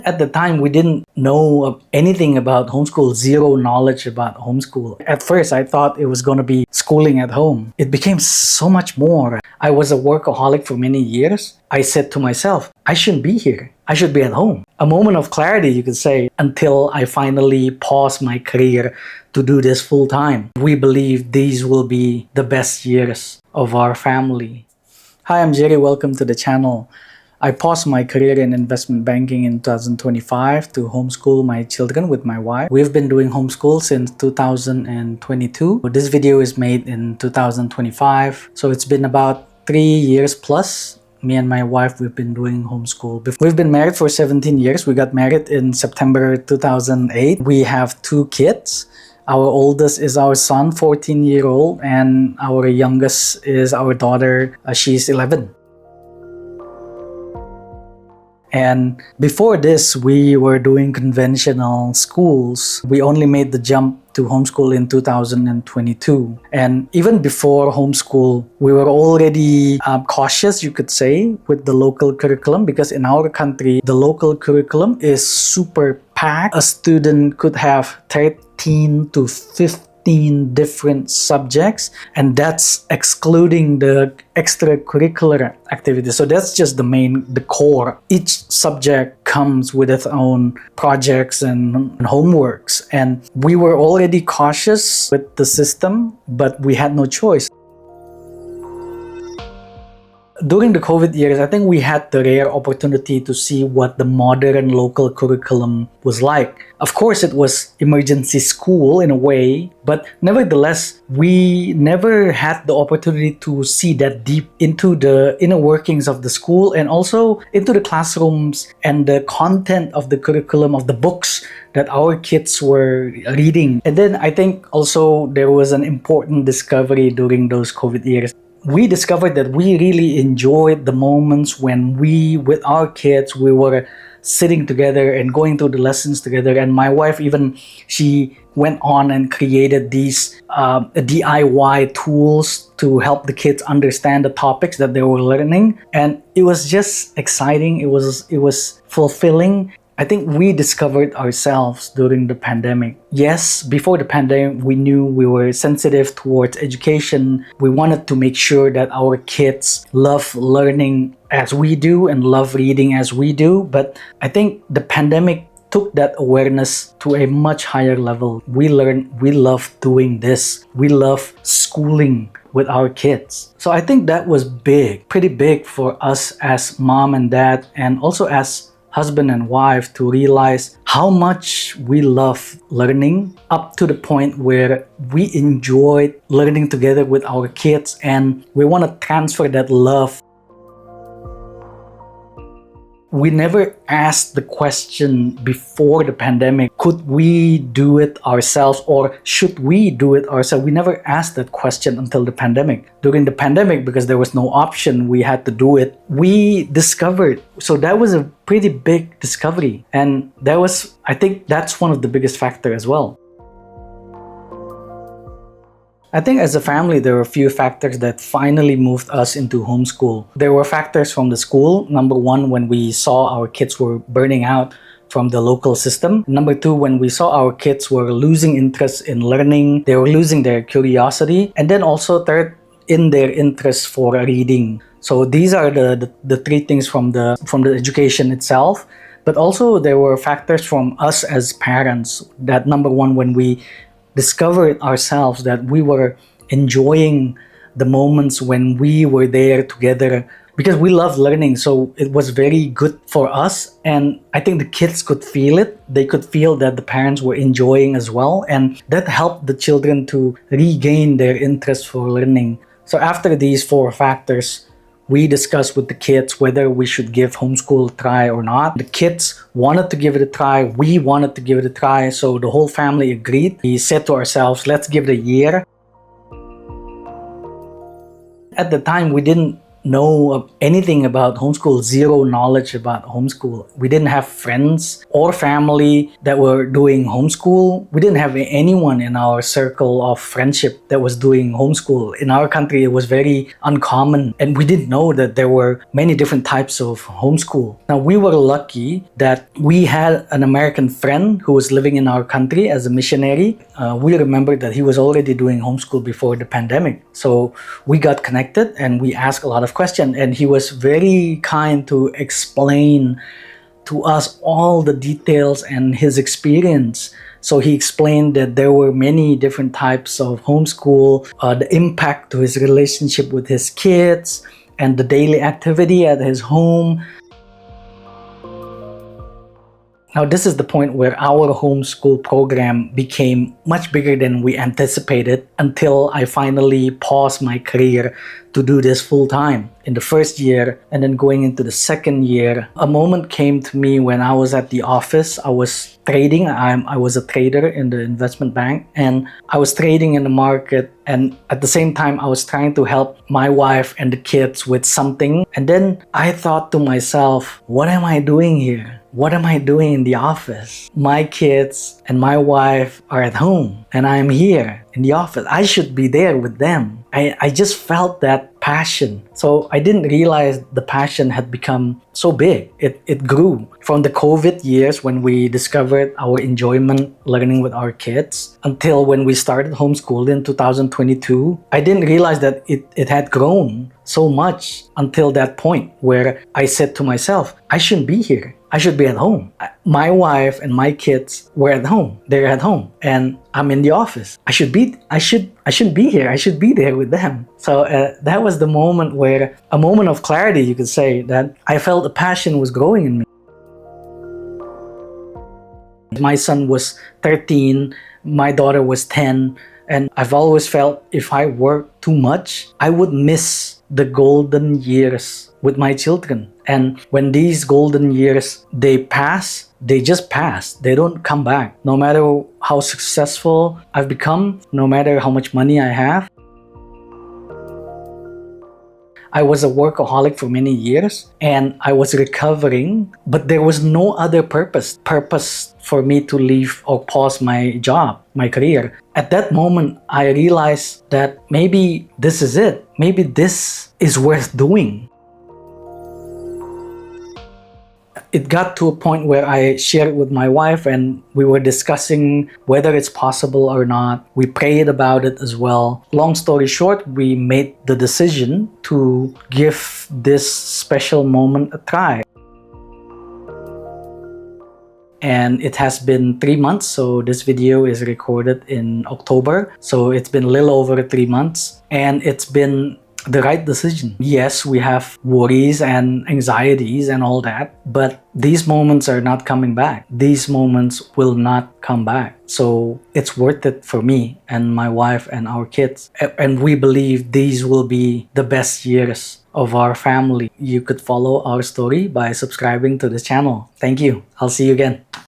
At the time, we didn't know anything about homeschool, zero knowledge about homeschool. At first, I thought it was going to be schooling at home. It became so much more. I was a workaholic for many years. I said to myself, I shouldn't be here. I should be at home. A moment of clarity, you could say, until I finally paused my career to do this full time. We believe these will be the best years of our family. Hi, I'm Jerry. Welcome to the channel. I paused my career in investment banking in 2025 to homeschool my children with my wife. We've been doing homeschool since 2022. This video is made in 2025. So it's been about 3 years plus. Me and my wife, we've been doing homeschool. We've been married for 17 years. We got married in September 2008. We have 2 kids. Our oldest is our son, 14-year-old, and our youngest is our daughter. She's 11. And before this, we were doing conventional schools. We only made the jump to homeschool in 2022. And even before homeschool, we were already cautious, you could say, with the local curriculum, because in our country, the local curriculum is super packed. A student could have 13 to 15 different subjects, and that's excluding the extracurricular activities. So that's just the core. Each subject comes with its own projects and homeworks, and we were already cautious with the system, but we had no choice. During the COVID years, I think we had the rare opportunity to see what the modern local curriculum was like. Of course, it was emergency school in a way, but nevertheless, we never had the opportunity to see that deep into the inner workings of the school and also into the classrooms and the content of the curriculum of the books that our kids were reading. And then I think also there was an important discovery during those COVID years. We discovered that we really enjoyed the moments when we, with our kids, we were sitting together and going through the lessons together. And my wife she went on and created these DIY tools to help the kids understand the topics that they were learning. And it was just exciting. It was fulfilling. I think we discovered ourselves during the pandemic. Yes, before the pandemic, we knew we were sensitive towards education. We wanted to make sure that our kids love learning as we do and love reading as we do. But I think the pandemic took that awareness to a much higher level. We love doing this. We love schooling with our kids. So I think that was big, pretty big for us as mom and dad, and also as husband and wife, to realize how much we love learning, up to the point where we enjoyed learning together with our kids, and we want to transfer that love. We never asked the question before the pandemic, could we do it ourselves or should we do it ourselves? We never asked that question until the pandemic. During the pandemic, because there was no option, we had to do it. We discovered. So that was a pretty big discovery. And I think that's one of the biggest factors as well. I think as a family, there were a few factors that finally moved us into homeschool. There were factors from the school. Number one, when we saw our kids were burning out from the local system. Number two, when we saw our kids were losing interest in learning, they were losing their curiosity. And then also third, in their interest for reading. So these are the 3 things from the education itself. But also there were factors from us as parents. That number one, when we discovered ourselves that we were enjoying the moments when we were there together, because we love learning. So it was very good for us. And I think the kids could feel it. They could feel that the parents were enjoying as well. And that helped the children to regain their interest for learning. So after these 4 factors, we discussed with the kids whether we should give homeschool a try or not. The kids wanted to give it a try. We wanted to give it a try. So the whole family agreed. We said to ourselves, let's give it a year. At the time, we didn't know anything about homeschool, zero knowledge about homeschool. We didn't have friends or family that were doing homeschool. We didn't have anyone in our circle of friendship that was doing homeschool. In our country, it was very uncommon, and we didn't know that there were many different types of homeschool. Now, we were lucky that we had an American friend who was living in our country as a missionary. We remembered that he was already doing homeschool before the pandemic. So we got connected and we asked a lot of questions, and he was very kind to explain to us all the details and his experience. So he explained that there were many different types of homeschool, the impact to his relationship with his kids, and the daily activity at his home. Now, this is the point where our homeschool program became much bigger than we anticipated until I finally paused my career to do this full time. In the first year and then going into the second year, a moment came to me when I was at the office. I was trading. I was a trader in the investment bank, and I was trading in the market, and at the same time I was trying to help my wife and the kids with something. And then I thought to myself, what am I doing here? What am I doing in the office? My kids and my wife are at home and I'm here in the office. I should be there with them. I just felt that passion. So I didn't realize the passion had become so big. It grew from the COVID years when we discovered our enjoyment learning with our kids until when we started homeschool in 2022. I didn't realize that it had grown so much until that point where I said to myself, I shouldn't be here. I should be at home. My wife and my kids were at home. They're at home and I'm in the office. I shouldn't be here. I should be there with them. So that was the moment where, a moment of clarity, you could say, that I felt a passion was growing in me. My son was 13, my daughter was 10, and I've always felt if I work too much, I would miss the golden years with my children. And when these golden years, they pass, they just pass. They don't come back. No matter how successful I've become, no matter how much money I have. I was a workaholic for many years and I was recovering, but there was no other purpose for me to leave or pause my job, my career. At that moment, I realized that maybe this is it. Maybe this is worth doing. It got to a point where I shared it with my wife and we were discussing whether it's possible or not. We prayed about it as well. Long story short, we made the decision to give this special moment a try. And it has been 3 months, so this video is recorded in October. So it's been a little over 3 months and it's been the right decision. Yes, we have worries and anxieties and all that, but these moments are not coming back. These moments will not come back. So it's worth it for me and my wife and our kids. And we believe these will be the best years of our family. You could follow our story by subscribing to this channel. Thank you. I'll see you again.